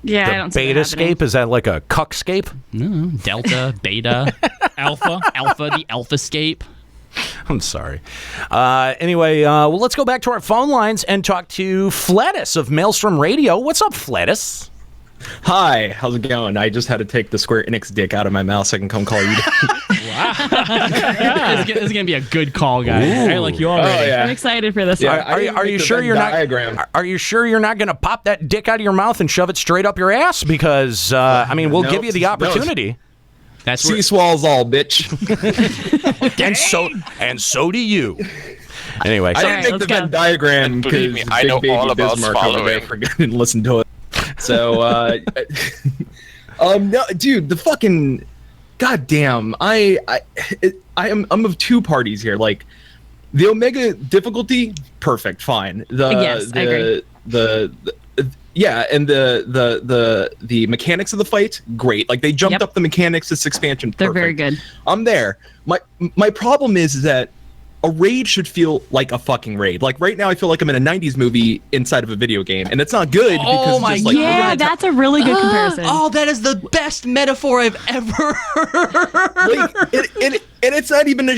Yeah, I don't see that happening. Beta-scape? Is that like a cuckscape? No, Delta, Beta, Alpha. the Alphascape. I'm sorry. Anyway, well, let's go back to our phone lines and talk to Flattus of Maelstrom Radio. What's up, Flattus? Hi, how's it going? I just had to take the Square Enix dick out of my mouth so I can come call you. Wow. This is going to be a good call, guys. I like you already. Oh, yeah. I'm excited for this Yeah, one. Are you sure you're not? Are you sure you're not going to pop that dick out of your mouth and shove it straight up your ass? Because I mean, we'll give you the opportunity. That's Sea swallows all, bitch. and so do you. Anyway, I didn't make the Venn diagram because I know all about Bismarck over there forgot to listen to it. So, no, dude, the fucking goddamn. I'm of two parties here. Like the Omega difficulty, perfect, fine. Yes, I agree. Yeah, and the mechanics of the fight, great. Like they jumped up the mechanics this expansion. They're very good. I'm there. My problem is that a raid should feel like a fucking raid. Like right now, I feel like I'm in a '90s movie inside of a video game, and it's not good because my it's just like Yeah, that's a really good comparison. Oh, that is the best metaphor I've ever heard. and it's not even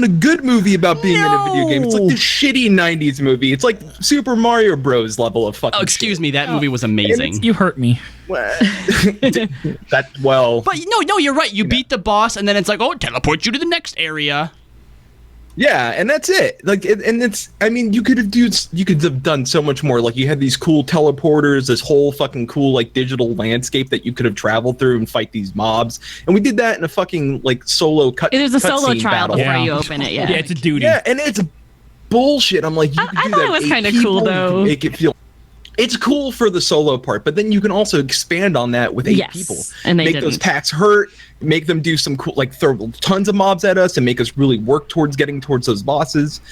a good movie about being in a video game. It's like the shitty '90s movie. It's like Super Mario Bros. Level of fucking. Oh, excuse me, that movie was amazing. You hurt me. That well. But no, you're right. You beat the boss, and then it's like, oh, teleport you to the next area. Yeah, and that's it. Like, and it's. I mean, you could have done so much more. Like, you had these cool teleporters, this whole fucking cool like digital landscape that you could have traveled through and fight these mobs. And we did that in a fucking like solo cut. There's a solo trial battle. before you open it. Yeah, Yeah, it's a duty. Yeah, and it's bullshit. I'm like, you could I do thought that it was with kinda 8 cool, people, you though. can make it feel. It's cool for the solo part, but then you can also expand on that with 8 people. And they make those packs hurt, make them do some cool, like throw tons of mobs at us and make us really work towards getting towards those bosses.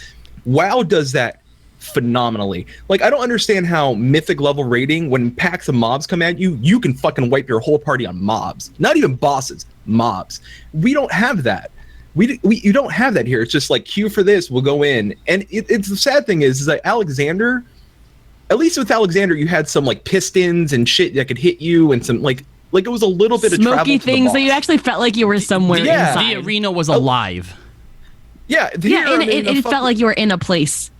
WoW does that phenomenally. Like, I don't understand how mythic level raiding, when packs of mobs come at you, you can fucking wipe your whole party on mobs. Not even bosses, mobs. We don't have that. You don't have that here. It's just like, queue for this, we'll go in. And it's the sad thing is that Alexander, at least with Alexander, you had some like pistons and shit that could hit you, and some like it was a little bit of travel smoky to the things boss. that you actually felt like you were somewhere inside. The arena was alive. Yeah, and it felt like you were in a place.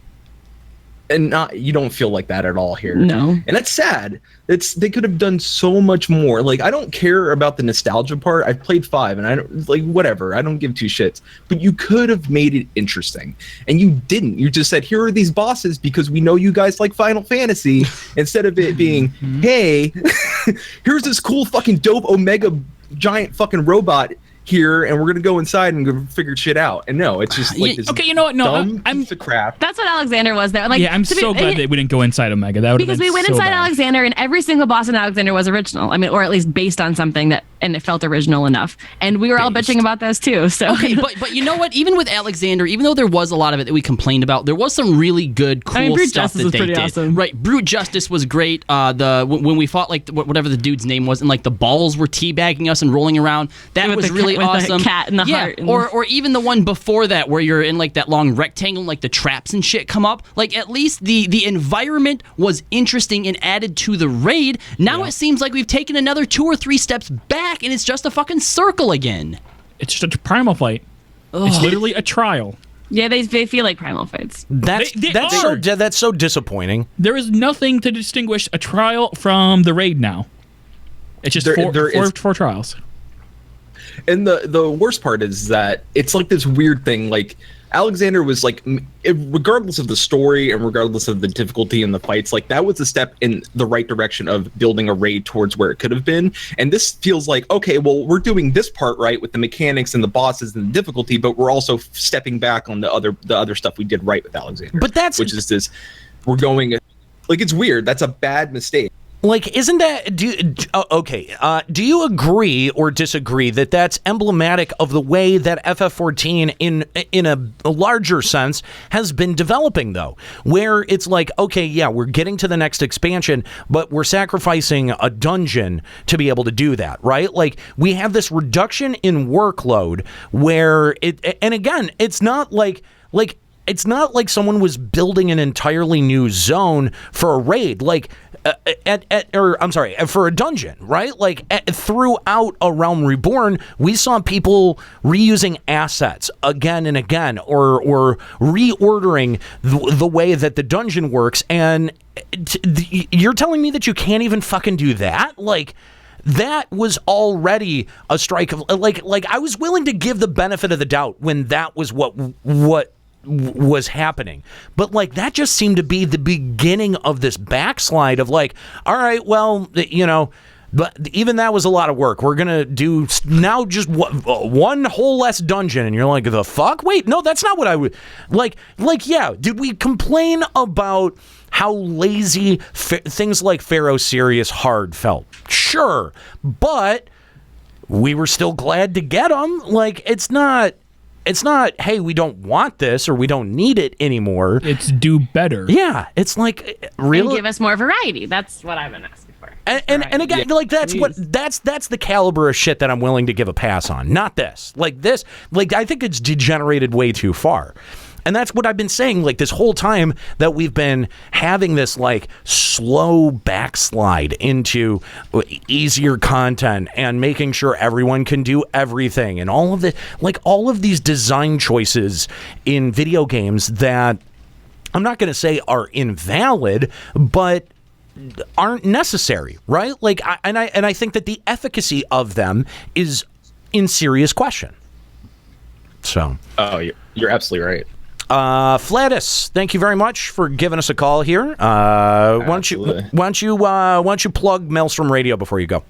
And you don't feel like that at all here. No. And that's sad. They could have done so much more. Like, I don't care about the nostalgia part. I've played 5 and I don't like whatever. I don't give 2 shits. But you could have made it interesting. And you didn't. You just said, here are these bosses because we know you guys like Final Fantasy, instead of it being, hey, here's this cool fucking dope Omega giant fucking robot here, and we're gonna go inside and go figure shit out. And no, it's just like this. Okay, you know what? No, dumb I'm piece of crap. That's what Alexander was there. Like, yeah, I'm so glad that we didn't go inside Omega. That would because we went so inside bad. Alexander, and every single boss in Alexander was original. I mean, or at least based on something that, and it felt original enough. And we were all bitching about this too. So okay, but you know what? Even with Alexander, even though there was a lot of it that we complained about, there was some really good, cool Brute stuff Justice that was they pretty did. awesome. Right, Brute Justice was great. When we fought like whatever the dude's name was, and like the balls were teabagging us and rolling around, that With was the really with the awesome. cat and the heart and- or even the one before that where you're in like that long rectangle, and, like the traps and shit come up. Like at least the environment was interesting and added to the raid. Now it seems like we've taken another 2 or 3 steps back, and it's just a fucking circle again. It's just a primal fight. It's literally a trial. yeah, they feel like primal fights. That's so disappointing. There is nothing to distinguish a trial from the raid now. It's just four trials. And the worst part is that it's like this weird thing. Like, Alexander was like, regardless of the story and regardless of the difficulty in the fights, like that was a step in the right direction of building a raid towards where it could have been. And this feels like, okay, well, we're doing this part right with the mechanics and the bosses and the difficulty, but we're also stepping back on the other stuff we did right with Alexander. But which is this, we're going like, it's weird. That's a bad mistake. Like, isn't that, do you agree or disagree that that's emblematic of the way that FF14 in a larger sense has been developing, though, where it's like, okay, yeah, we're getting to the next expansion, but we're sacrificing a dungeon to be able to do that, right? Like, we have this reduction in workload where and again, it's not like someone was building an entirely new zone for a raid. Like, for a dungeon, right? Like throughout A Realm Reborn, we saw people reusing assets again and again, or reordering the way that the dungeon works. And you're telling me that you can't even fucking do that? Like, that was already a strike of like I was willing to give the benefit of the doubt when that was what was happening, but like that just seemed to be the beginning of this backslide of like, all right, well, but even that was a lot of work. We're gonna do now just one whole less dungeon, and you're like, the fuck? Wait, no, that's not what I would like. Yeah, did we complain about how lazy things like Pharaoh Sirius Hard felt? Sure, but we were still glad to get them. Like, it's not, hey, we don't want this or we don't need it anymore. It's do better. Yeah, it's like, really? And give us more variety. That's what I've been asking for. And again, like that's the caliber of shit that I'm willing to give a pass on. Not this. Like this, like I think it's degenerated way too far. And that's what I've been saying, like, this whole time that we've been having this, like, slow backslide into easier content and making sure everyone can do everything and all of these design choices in video games that I'm not going to say are invalid, but aren't necessary, right? Like, I think that the efficacy of them is in serious question. So. Oh, you're absolutely right. Flattus, thank you very much for giving us a call here. Why don't you plug Maelstrom Radio before you go?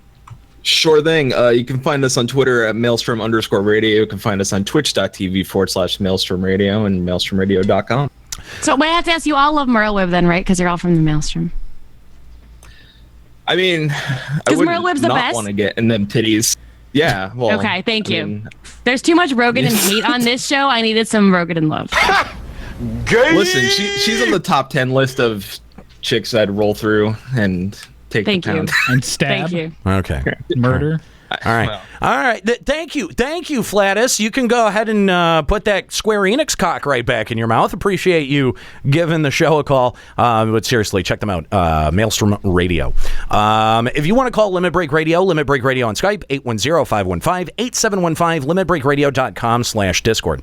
Sure thing. You can find us on Twitter at Maelstrom_radio. You can find us on twitch.tv/Maelstrom Radio and maelstromradio.com. So I have to ask, you all love Merleweb then, right? Because you're all from the Maelstrom. I mean, I would Merleweb's the not best. want to get in them titties. Yeah. Well. Okay, thank you. There's too much Rogan and hate on this show. I needed some Rogan and love. Listen, she's on the top 10 list of chicks I'd roll through and take Thank the pound. And stab. Thank you. Okay. Murder. All right. Well. All right. Thank you, Flattus. You can go ahead and put that Square Enix cock right back in your mouth. Appreciate you giving the show a call. But seriously, check them out. Maelstrom Radio. If you want to call Limit Break Radio on Skype, 810-515-8715, limitbreakradio.com/Discord.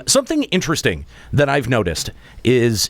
Something interesting that I've noticed is